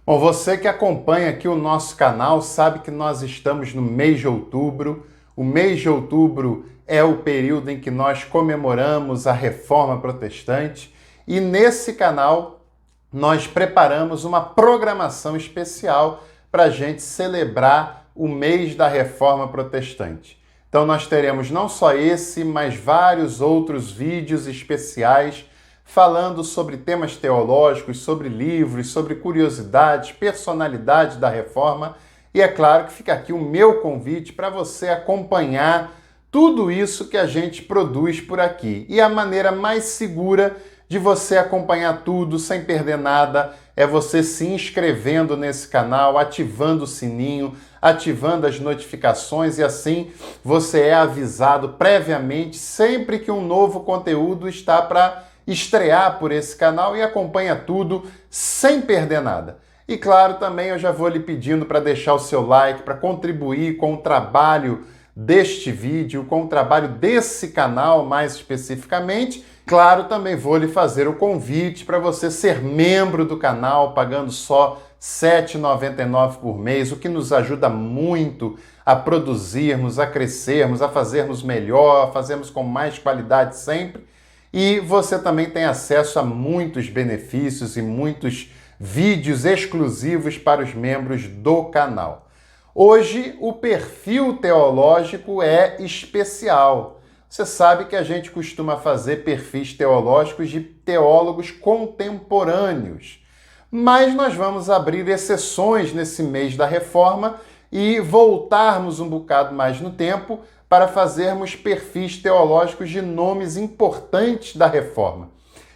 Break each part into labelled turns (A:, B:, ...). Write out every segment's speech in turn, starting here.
A: Bom, você que acompanha aqui o nosso canal sabe que nós estamos no mês de outubro. O mês de outubro é o período em que nós comemoramos a Reforma Protestante e nesse canal nós preparamos uma programação especial para a gente celebrar o mês da Reforma Protestante. Então nós teremos não só esse, mas vários outros vídeos especiais falando sobre temas teológicos, sobre livros, sobre curiosidades, personalidades da Reforma. E é claro que fica aqui o meu convite para você acompanhar tudo isso que a gente produz por aqui. E a maneira mais segura de você acompanhar tudo sem perder nada é você se inscrevendo nesse canal, ativando o sininho, ativando as notificações e assim você é avisado previamente sempre que um novo conteúdo está para estrear por esse canal e acompanha tudo sem perder nada. E claro, também eu já vou lhe pedindo para deixar o seu like, para contribuir com o trabalho deste vídeo, com o trabalho desse canal mais especificamente. Claro, também vou lhe fazer o convite para você ser membro do canal, pagando só R$ 7,99 por mês, o que nos ajuda muito a produzirmos, a crescermos, a fazermos melhor, a fazermos com mais qualidade sempre. E você também tem acesso a muitos benefícios e muitos vídeos exclusivos para os membros do canal. Hoje, o perfil teológico é especial. Você sabe que a gente costuma fazer perfis teológicos de teólogos contemporâneos. Mas nós vamos abrir exceções nesse mês da Reforma e voltarmos um bocado mais no tempo para fazermos perfis teológicos de nomes importantes da Reforma.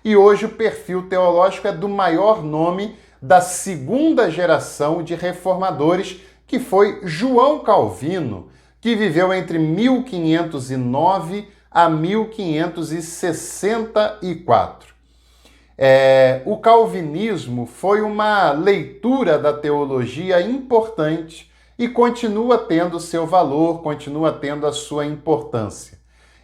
A: E hoje o perfil teológico é do maior nome da segunda geração de reformadores, que foi João Calvino, que viveu entre 1509 a 1564. O calvinismo foi uma leitura da teologia importante e continua tendo seu valor, continua tendo a sua importância.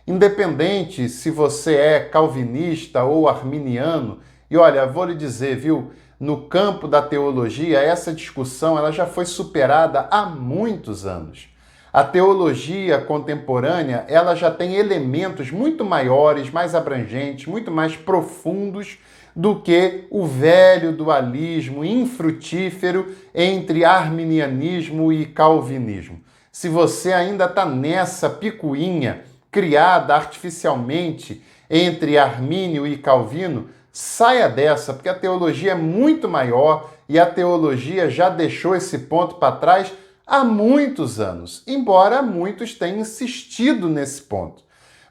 A: Independente se você é calvinista ou arminiano, e olha, vou lhe dizer, viu, no campo da teologia, essa discussão ela já foi superada há muitos anos. A teologia contemporânea ela já tem elementos muito maiores, mais abrangentes, muito mais profundos do que o velho dualismo infrutífero entre arminianismo e calvinismo. Se você ainda está nessa picuinha criada artificialmente entre Armínio e Calvino, saia dessa, porque a teologia é muito maior e a teologia já deixou esse ponto para trás há muitos anos, embora muitos tenham insistido nesse ponto.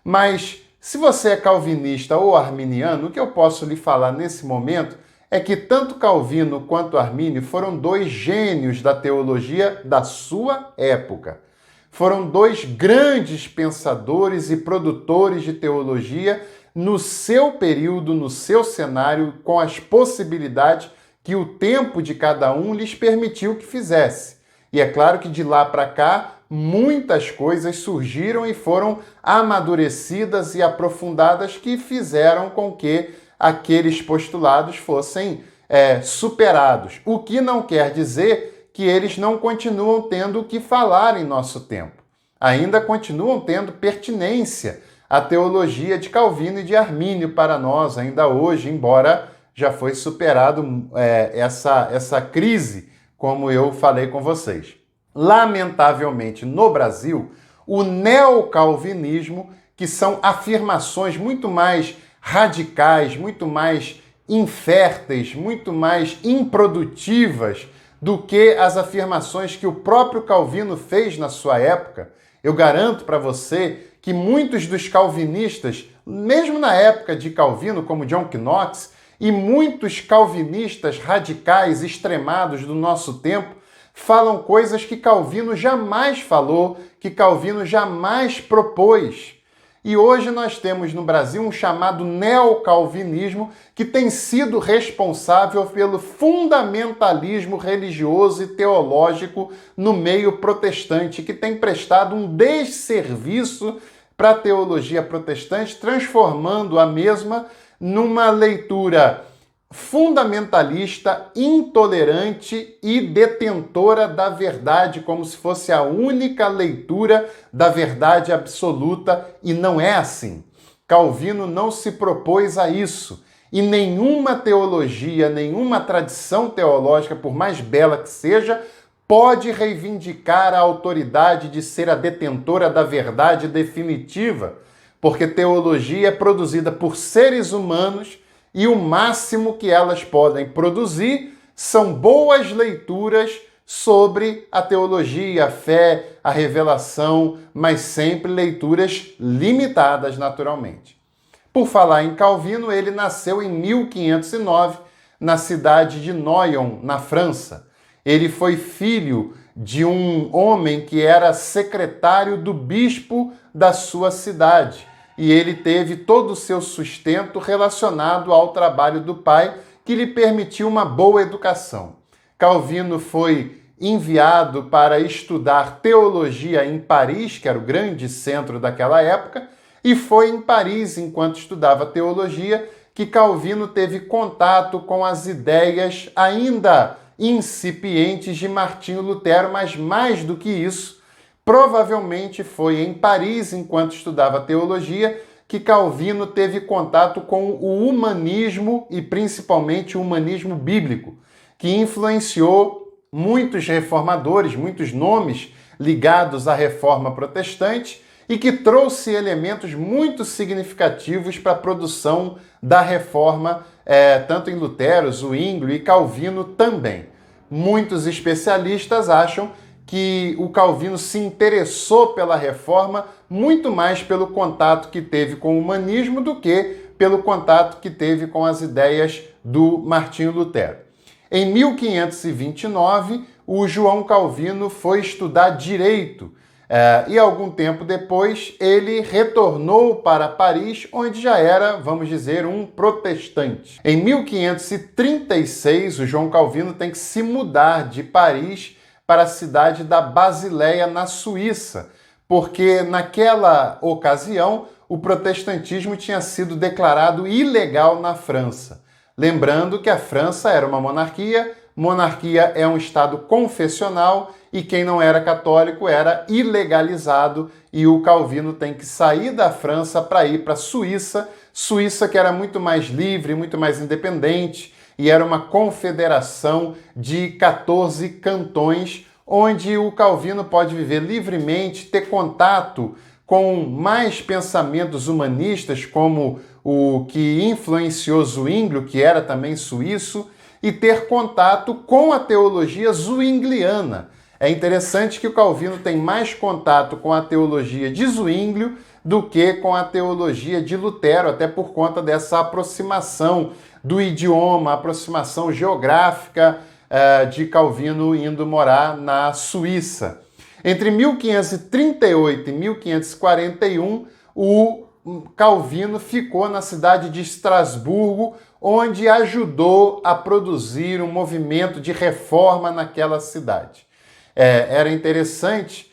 A: Mas se você é calvinista ou arminiano, o que eu posso lhe falar nesse momento é que tanto Calvino quanto Armínio foram dois gênios da teologia da sua época. Foram dois grandes pensadores e produtores de teologia no seu período, no seu cenário, com as possibilidades que o tempo de cada um lhes permitiu que fizesse. E é claro que de lá para cá, muitas coisas surgiram e foram amadurecidas e aprofundadas que fizeram com que aqueles postulados fossem superados. O que não quer dizer que eles não continuam tendo o que falar em nosso tempo. Ainda continuam tendo pertinência à teologia de Calvino e de Armínio para nós, ainda hoje, embora já foi superado essa crise, como eu falei com vocês. Lamentavelmente, no Brasil, o neocalvinismo, que são afirmações muito mais radicais, muito mais inférteis, muito mais improdutivas do que as afirmações que o próprio Calvino fez na sua época. Eu garanto para você que muitos dos calvinistas, mesmo na época de Calvino, como John Knox, e muitos calvinistas radicais, extremados do nosso tempo, falam coisas que Calvino jamais falou, que Calvino jamais propôs. E hoje nós temos no Brasil um chamado neocalvinismo que tem sido responsável pelo fundamentalismo religioso e teológico no meio protestante, que tem prestado um desserviço para a teologia protestante, transformando a mesma numa leitura fundamentalista, intolerante e detentora da verdade, como se fosse a única leitura da verdade absoluta, e não é assim. Calvino não se propôs a isso, e nenhuma teologia, nenhuma tradição teológica, por mais bela que seja, pode reivindicar a autoridade de ser a detentora da verdade definitiva, porque teologia é produzida por seres humanos e o máximo que elas podem produzir são boas leituras sobre a teologia, a fé, a revelação, mas sempre leituras limitadas naturalmente. Por falar em Calvino, ele nasceu em 1509 na cidade de Noyon, na França. Ele foi filho de um homem que era secretário do bispo da sua cidade. E ele teve todo o seu sustento relacionado ao trabalho do pai, que lhe permitiu uma boa educação. Calvino foi enviado para estudar teologia em Paris, que era o grande centro daquela época, e foi em Paris, enquanto estudava teologia, que Calvino teve contato com as ideias ainda incipientes de Martinho Lutero, mas mais do que isso, provavelmente foi em Paris, enquanto estudava teologia, que Calvino teve contato com o humanismo e principalmente o humanismo bíblico, que influenciou muitos reformadores, muitos nomes ligados à reforma protestante e que trouxe elementos muito significativos para a produção da reforma, tanto em Lutero, Zwinglio e Calvino também. Muitos especialistas acham que o Calvino se interessou pela reforma muito mais pelo contato que teve com o humanismo do que pelo contato que teve com as ideias do Martinho Lutero. Em 1529, o João Calvino foi estudar direito e algum tempo depois ele retornou para Paris, onde já era, vamos dizer, um protestante. Em 1536, o João Calvino tem que se mudar de Paris para a cidade da Basileia, na Suíça, porque naquela ocasião o protestantismo tinha sido declarado ilegal na França. Lembrando que a França era uma monarquia é um estado confessional e quem não era católico era ilegalizado, e o Calvino tem que sair da França para ir para a Suíça, que era muito mais livre, muito mais independente, e era uma confederação de 14 cantões, onde o Calvino pode viver livremente, ter contato com mais pensamentos humanistas, como o que influenciou Zwinglio, que era também suíço, e ter contato com a teologia zwingliana. É interessante que o Calvino tem mais contato com a teologia de Zwinglio do que com a teologia de Lutero, até por conta dessa aproximação do idioma, aproximação geográfica de Calvino indo morar na Suíça. Entre 1538 e 1541, o Calvino ficou na cidade de Estrasburgo, onde ajudou a produzir um movimento de reforma naquela cidade. Era interessante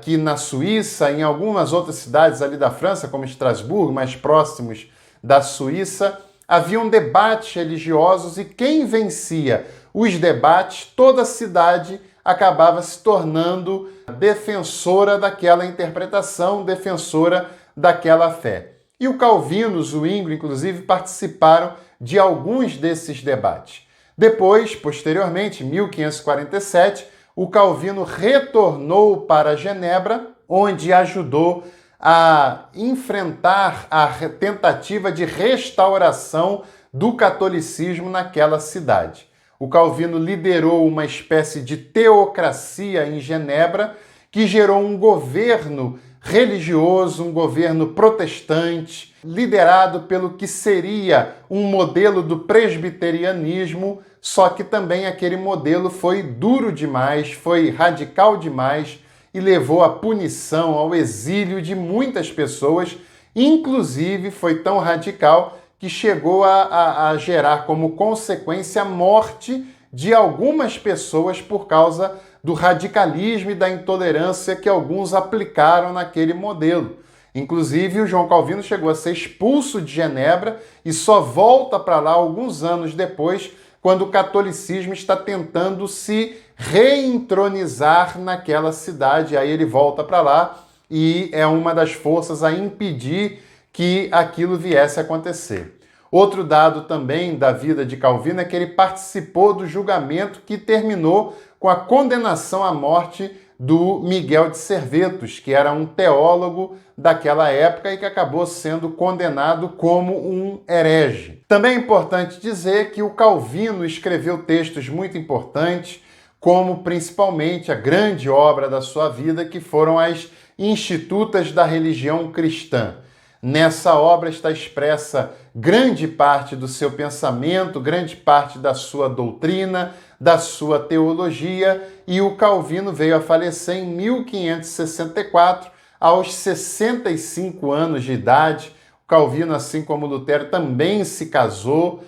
A: que na Suíça, em algumas outras cidades ali da França, como Estrasburgo, mais próximos da Suíça, haviam debates religiosos e quem vencia os debates, toda a cidade acabava se tornando defensora daquela interpretação, defensora daquela fé. E o Calvino, o Zwinglio, inclusive, participaram de alguns desses debates. Depois, posteriormente, em 1547, o Calvino retornou para Genebra, onde ajudou a enfrentar a tentativa de restauração do catolicismo naquela cidade. O Calvino liderou uma espécie de teocracia em Genebra, que gerou um governo religioso, um governo protestante, liderado pelo que seria um modelo do presbiterianismo, só que também aquele modelo foi duro demais, foi radical demais e levou à punição, ao exílio de muitas pessoas, inclusive foi tão radical que chegou a gerar como consequência a morte de algumas pessoas por causa do radicalismo e da intolerância que alguns aplicaram naquele modelo. Inclusive, o João Calvino chegou a ser expulso de Genebra e só volta para lá alguns anos depois, quando o catolicismo está tentando se reintronizar naquela cidade. Aí ele volta para lá e é uma das forças a impedir que aquilo viesse a acontecer. Outro dado também da vida de Calvino é que ele participou do julgamento que terminou com a condenação à morte do Miguel de Servetos, que era um teólogo daquela época e que acabou sendo condenado como um herege. Também é importante dizer que o Calvino escreveu textos muito importantes, como principalmente a grande obra da sua vida, que foram as Institutas da Religião Cristã. Nessa obra está expressa grande parte do seu pensamento, grande parte da sua doutrina, da sua teologia, e o Calvino veio a falecer em 1564, aos 65 anos de idade. O Calvino, assim como Lutero, também se casou,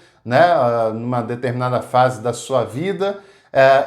A: numa determinada fase da sua vida,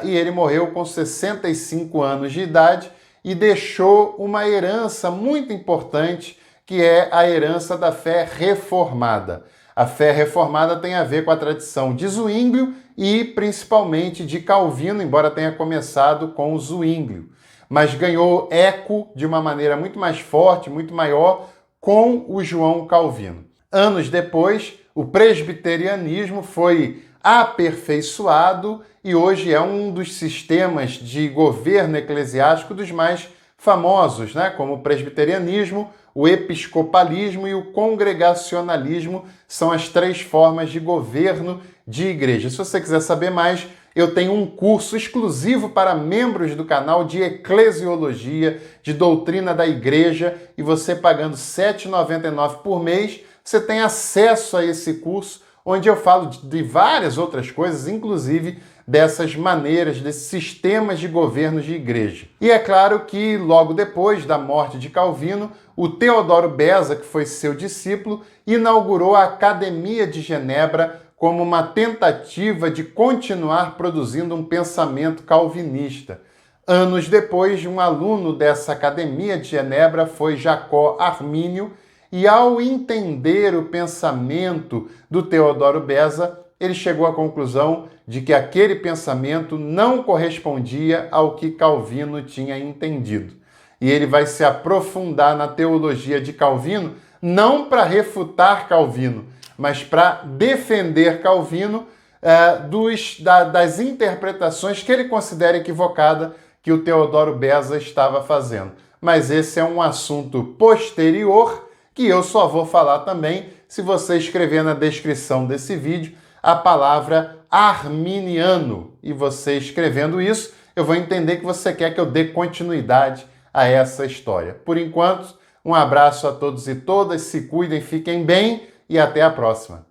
A: e ele morreu com 65 anos de idade e deixou uma herança muito importante, que é a herança da fé reformada. A fé reformada tem a ver com a tradição de Zwinglio e principalmente de Calvino, embora tenha começado com o Zwinglio, mas ganhou eco de uma maneira muito mais forte, muito maior, com o João Calvino. Anos depois, o presbiterianismo foi aperfeiçoado e hoje é um dos sistemas de governo eclesiástico dos mais famosos, como o presbiterianismo, o episcopalismo e o congregacionalismo são as 3 formas de governo de igreja. Se você quiser saber mais, eu tenho um curso exclusivo para membros do canal de eclesiologia, de doutrina da igreja, e você pagando R$ 7,99 por mês, você tem acesso a esse curso, onde eu falo de várias outras coisas, inclusive dessas maneiras, desses sistemas de governo de igreja. E é claro que logo depois da morte de Calvino, o Teodoro Beza, que foi seu discípulo, inaugurou a Academia de Genebra como uma tentativa de continuar produzindo um pensamento calvinista. Anos depois, um aluno dessa Academia de Genebra foi Jacó Armínio, e ao entender o pensamento do Teodoro Beza, ele chegou à conclusão de que aquele pensamento não correspondia ao que Calvino tinha entendido. E ele vai se aprofundar na teologia de Calvino, não para refutar Calvino, mas para defender Calvino das interpretações que ele considera equivocada que o Teodoro Beza estava fazendo. Mas esse é um assunto posterior que eu só vou falar também se você escrever na descrição desse vídeo a palavra arminiano. E você escrevendo isso, eu vou entender que você quer que eu dê continuidade a essa história. Por enquanto, um abraço a todos e todas, se cuidem, fiquem bem e até a próxima.